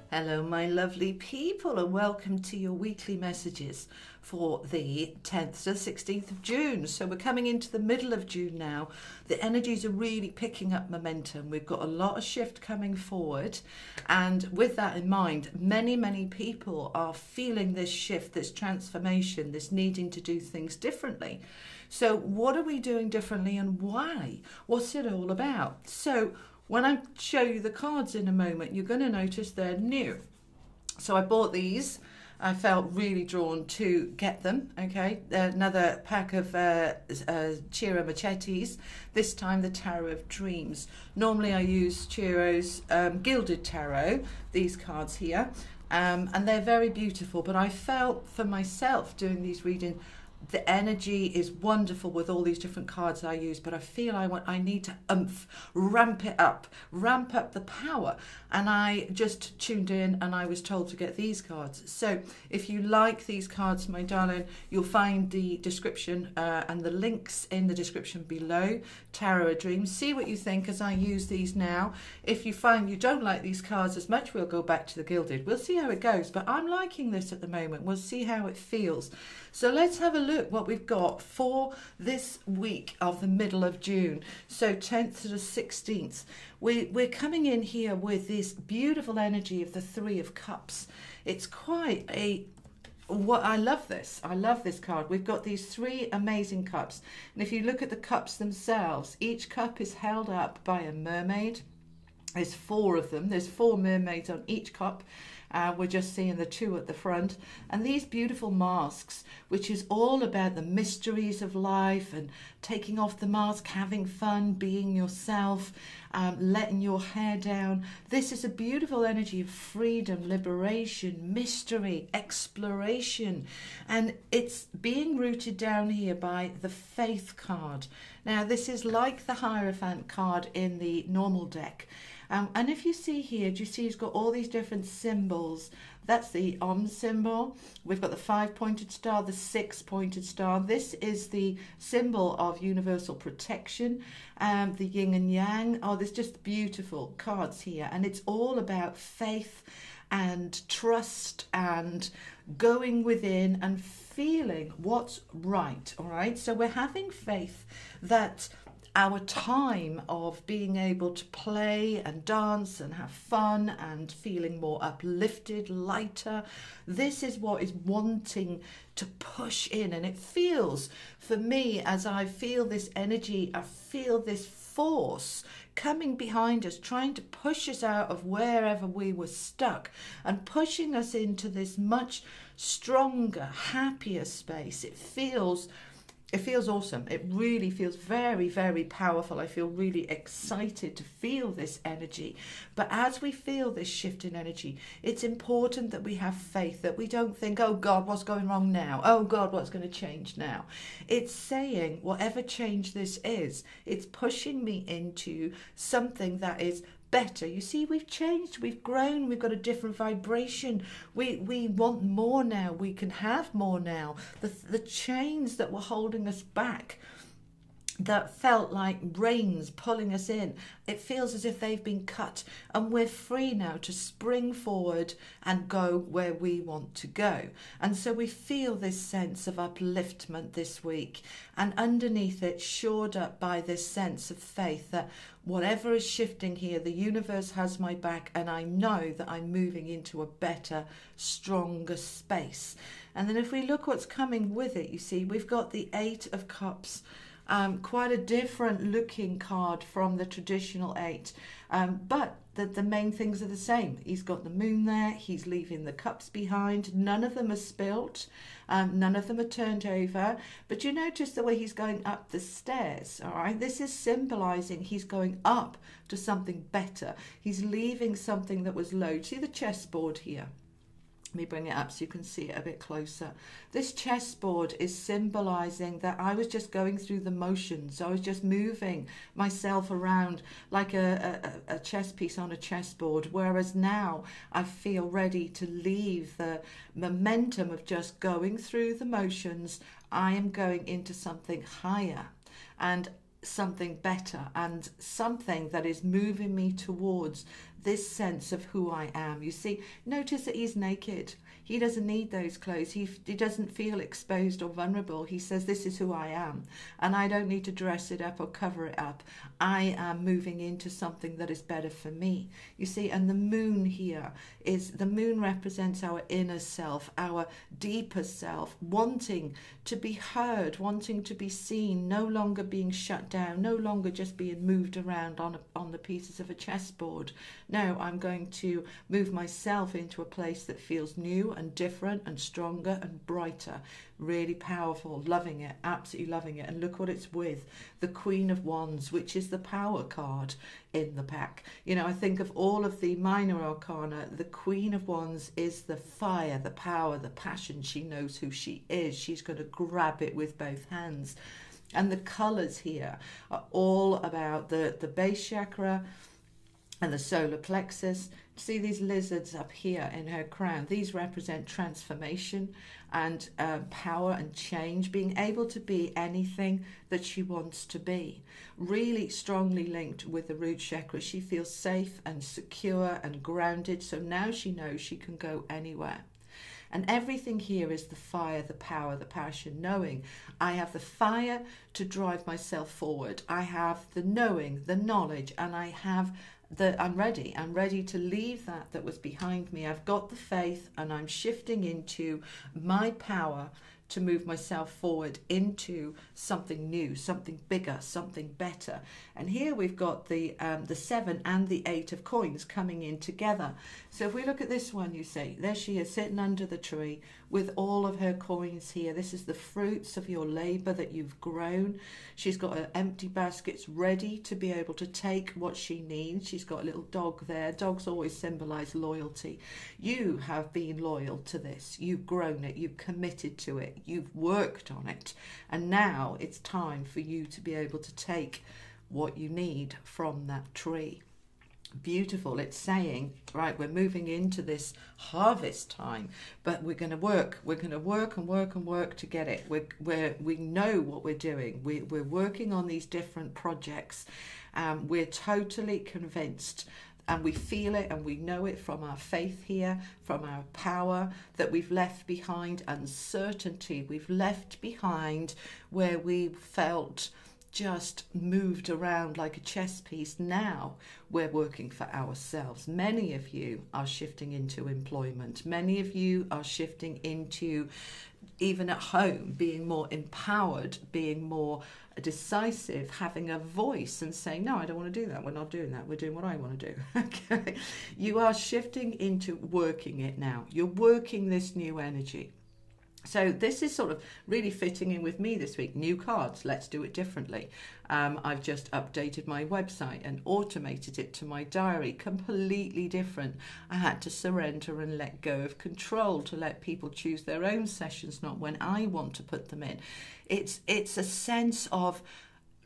Hello, my lovely people, and welcome to your weekly messages for the 10th to 16th of June. So we're coming into the middle of June now. The energies are really picking up momentum. We've got a lot of shift coming forward. And with that in mind, many people are feeling this shift, this transformation, this needing to do things differently. So what are we doing differently and why? What's it all about? So when I show you the cards in a moment, you're going to notice they're new. So I bought these. I felt really drawn to get them, okay? Another pack of Ciro Marchettis, this time the Tarot of Dreams. Normally I use Ciro's Gilded Tarot, these cards here, and they're very beautiful, but I felt for myself doing these readings, the energy is wonderful with all these different cards I use, but I feel I need to ramp it up, ramp up the power. And I just tuned in and I was told to get these cards. So if you like these cards, my darling, you'll find the description and the links in the description below. Tarot of Dreams. See what you think as I use these now. If you find you don't like these cards as much, we'll go back to the Gilded. We'll see how it goes, but I'm liking this at the moment. We'll see how it feels. So let's have a look what we've got for this week of the middle of June. So 10th to the 16th. We're coming in here with this beautiful energy of the Three of Cups. It's quite a... I love this. I love this card. We've got these three amazing cups. And if you look at the cups themselves, each cup is held up by a mermaid. There's four of them. There's four mermaids on each cup. We're just seeing the two at the front. And these beautiful masks, which is all about the mysteries of life and taking off the mask, having fun, being yourself, letting your hair down. This is a beautiful energy of freedom, liberation, mystery, exploration. And it's being rooted down here by the Faith card. Now, this is like the Hierophant card in the normal deck. And if you see here, do you see it's got all these different symbols? That's the symbol. We've got the 5-pointed star, the 6-pointed star. This is the symbol of universal protection, the yin and yang. Oh, there's just beautiful cards here. And it's all about faith and trust and going within and feeling what's right, all right? So we're having faith that our time of being able to play and dance and have fun and feeling more uplifted, lighter, this is what is wanting to push in. And it feels, for me, as I feel this energy, I feel this force coming behind us, trying to push us out of wherever we were stuck and pushing us into this much stronger, happier space. It feels awesome. It really feels very powerful. I feel really excited to feel this energy. But as we feel this shift in energy, it's important that we have faith, that we don't think, oh God, what's going wrong now? Oh God, what's going to change now? It's saying, whatever change this is, it's pushing me into something that is better. You see, we've changed, we've grown, we've got a different vibration. We want more now. We can have more now. The chains that were holding us back, that felt like reins pulling us in, it feels as if they've been cut and we're free now to spring forward and go where we want to go. And so we feel this sense of upliftment this week, and underneath it, shored up by this sense of faith that whatever is shifting here, the universe has my back, and I know that I'm moving into a better, stronger space. And then if we look what's coming with it, you see, we've got the 8 of Cups. Quite a different looking card from the traditional 8, but the main things are the same. He's got the moon there, he's leaving the cups behind, none of them are spilt, none of them are turned over, but you notice the way he's going up the stairs, all right? This is symbolizing he's going up to something better. He's leaving something that was low. See the chessboard here? Let me bring it up so you can see it a bit closer. This chessboard is symbolizing that I was just going through the motions. I was just moving myself around like a chess piece on a chessboard, whereas now I feel ready to leave the momentum of just going through the motions. I am going into something higher. And something better and something that is moving me towards this sense of who I am. You see, notice that he's naked. He doesn't need those clothes. He doesn't feel exposed or vulnerable. He says, this is who I am, and I don't need to dress it up or cover it up. I am moving into something that is better for me. You see, and the moon here is, the moon represents our inner self, our deeper self, wanting to be heard, wanting to be seen, no longer being shut down, no longer just being moved around on the pieces of a chessboard. No, I'm going to move myself into a place that feels new and different and stronger and brighter. Really powerful, loving it, absolutely loving it. And look what it's with, the Queen of Wands, which is the power card in the pack. You know, I think of all of the minor arcana, the Queen of Wands is the fire, the power, the passion. She knows who she is. She's going to grab it with both hands. And the colours here are all about the base chakra and the solar plexus. See these lizards up here in her crown? These represent transformation and power and change, being able to be anything that she wants to be. Really strongly linked with the root chakra. She feels safe and secure and grounded, so now she knows she can go anywhere. And everything here is the fire, the power, the passion, knowing I have the fire to drive myself forward. I have the knowing, the knowledge, and I have I'm ready to leave that was behind me. I've got the faith, and I'm shifting into my power to move myself forward into something new, something bigger, something better. And here we've got the 7 and the 8 of coins coming in together. So if we look at this one, you see, there she is sitting under the tree with all of her coins here. This is the fruits of your labor that you've grown. She's got her empty baskets ready to be able to take what she needs. She's got a little dog there. Dogs always symbolize loyalty. You have been loyal to this. You've grown it. You've committed to it. You've worked on it. And now it's time for you to be able to take what you need from that tree. Beautiful. It's saying, right, we're moving into this harvest time, but we're going to work. We're going to work and work and work to get it. We know what we're doing. We're working on these different projects. We're totally convinced, and we feel it and we know it from our faith here, from our power, that we've left behind uncertainty. We've left behind where we felt just moved around like a chess piece. Now we're working for ourselves. Many of you are shifting into employment. Many of you are shifting into, even at home, being more empowered, being more decisive, having a voice and saying, no, I don't want to do that. We're not doing that. We're doing what I want to do. Okay. You are shifting into working it now. You're working this new energy. So this is sort of really fitting in with me this week. New cards, let's do it differently. I've just updated my website and automated it to my diary, completely different. I had to surrender and let go of control to let people choose their own sessions, not when I want to put them in. It's a sense of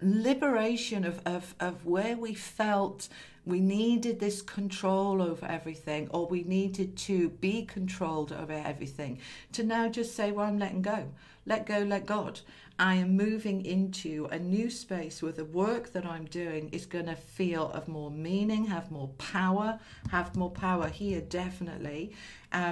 liberation of where we felt we needed this control over everything, or we needed to be controlled over everything, to now just say, well, I'm letting go, let God. I am moving into a new space where the work that I'm doing is going to feel of more meaning, have more power here, definitely.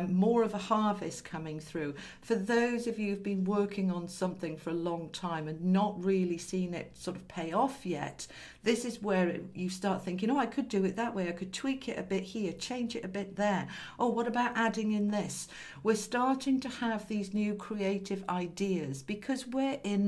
More of a harvest coming through. For those of you who've been working on something for a long time and not really seen it sort of pay off yet, this is where you start thinking, oh, I could do it that way. I could tweak it a bit here, change it a bit there. Oh, what about adding in this? We're starting to have these new creative ideas because we're in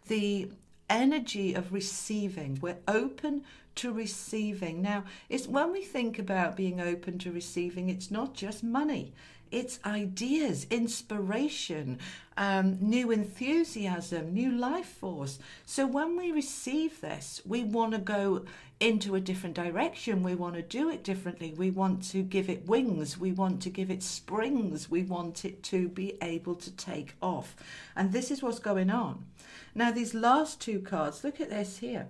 the energy of receiving. We're open to receiving. Now, it's when we think about being open to receiving, it's not just money. It's ideas, inspiration, new enthusiasm, new life force. So when we receive this, we want to go into a different direction. We want to do it differently. We want to give it wings. We want to give it springs. We want it to be able to take off. And this is what's going on. Now, these last two cards, look at this here.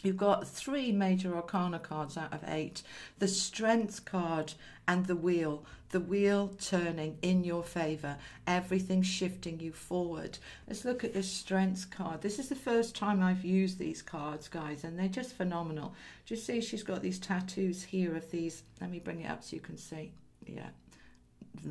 You've got 3 major arcana cards out of 8. The Strength card and the Wheel. The wheel turning in your favour. Everything shifting you forward. Let's look at this Strength card. This is the first time I've used these cards, guys, and they're just phenomenal. Do you see she's got these tattoos here of these? Let me bring it up so you can see. Yeah,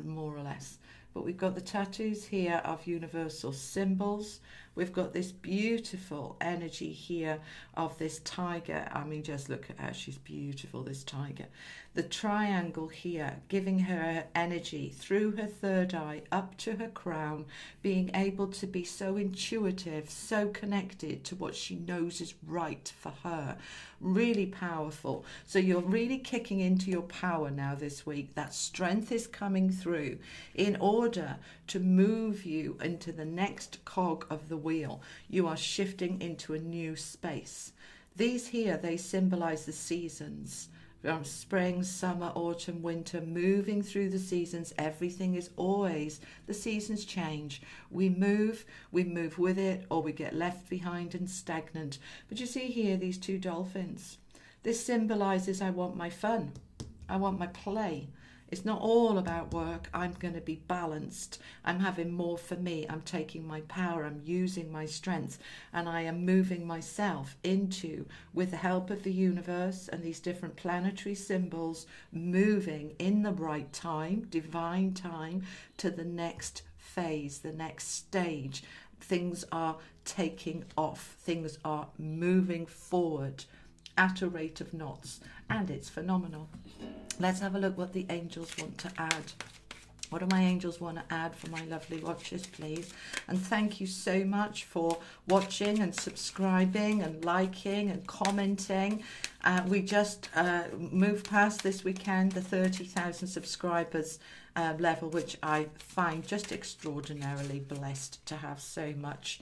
more or less. But we've got the tattoos here of universal symbols. We've got this beautiful energy here of this tiger. I mean, just look at her. She's beautiful, this tiger. The triangle here, giving her energy through her third eye up to her crown, being able to be so intuitive, so connected to what she knows is right for her. Really powerful. So you're really kicking into your power now this week. That strength is coming through in order to move you into the next cog of the wheel. You are shifting into a new space. These here, they symbolize the seasons. From spring, summer, autumn, winter, moving through the seasons. Everything is always, the seasons change. We move with it, or we get left behind and stagnant. But you see here these 2 dolphins. This symbolizes I want my fun. I want my play. It's not all about work. I'm going to be balanced. I'm having more for me. I'm taking my power. I'm using my strength. And I am moving myself into, with the help of the universe and these different planetary symbols, moving in the right time, divine time, to the next phase, the next stage. Things are taking off. Things are moving forward at a rate of knots. And it's phenomenal. Let's have a look what the angels want to add. What do my angels want to add for my lovely watchers, please? And thank you so much for watching and subscribing and liking and commenting. We just moved past this weekend the 30,000 subscribers level, which I find just extraordinarily blessed to have so much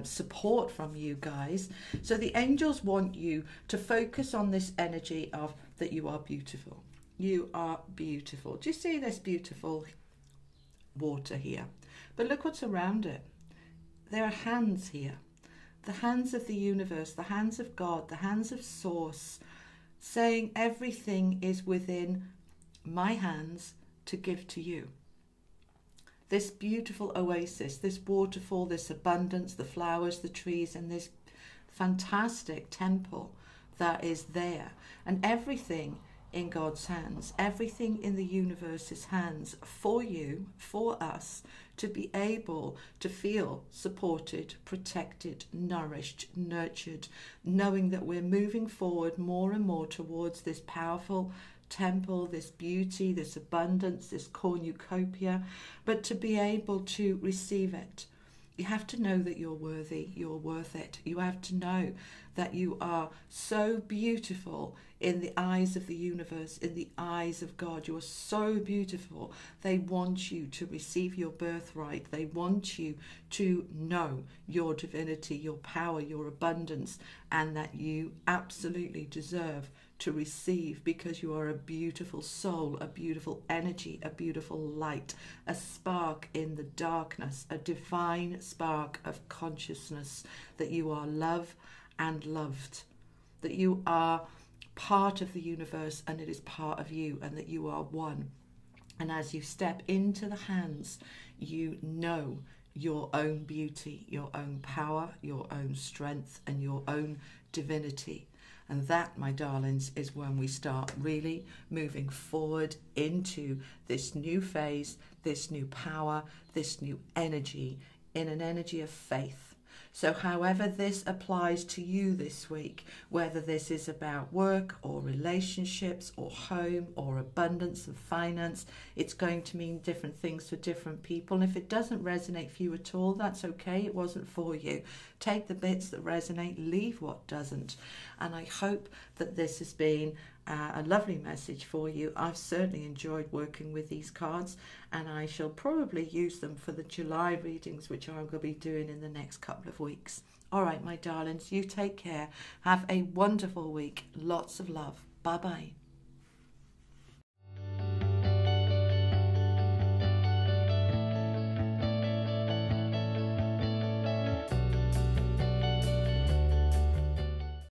support from you guys. So the angels want you to focus on this energy of that you are beautiful. You are beautiful. Do you see this beautiful water here? But look what's around it. There are hands here. The hands of the universe, the hands of God, the hands of Source, saying everything is within my hands to give to you. This beautiful oasis, this waterfall, this abundance, the flowers, the trees, and this fantastic temple that is there. And everything in God's hands, everything in the universe's hands for you, for us, to be able to feel supported, protected, nourished, nurtured, knowing that we're moving forward more and more towards this powerful temple, this beauty, this abundance, this cornucopia, but to be able to receive it. You have to know that you're worthy, you're worth it. You have to know that you are so beautiful in the eyes of the universe, in the eyes of God. You are so beautiful. They want you to receive your birthright. They want you to know your divinity, your power, your abundance, and that you absolutely deserve to receive, because you are a beautiful soul, a beautiful energy, a beautiful light, a spark in the darkness, a divine spark of consciousness, that you are love and loved, that you are part of the universe and it is part of you, and that you are one. And as you step into the hands, you know your own beauty, your own power, your own strength, and your own divinity. And that, my darlings, is when we start really moving forward into this new phase, this new power, this new energy, in an energy of faith. So however this applies to you this week, whether this is about work or relationships or home or abundance and finance, it's going to mean different things for different people. And if it doesn't resonate for you at all, that's okay. It wasn't for you. Take the bits that resonate, leave what doesn't. And I hope that this has been a lovely message for you. I've certainly enjoyed working with these cards, and I shall probably use them for the July readings, which I'm going to be doing in the next couple of weeks. All right, my darlings, you take care. Have a wonderful week. Lots of love. Bye-bye.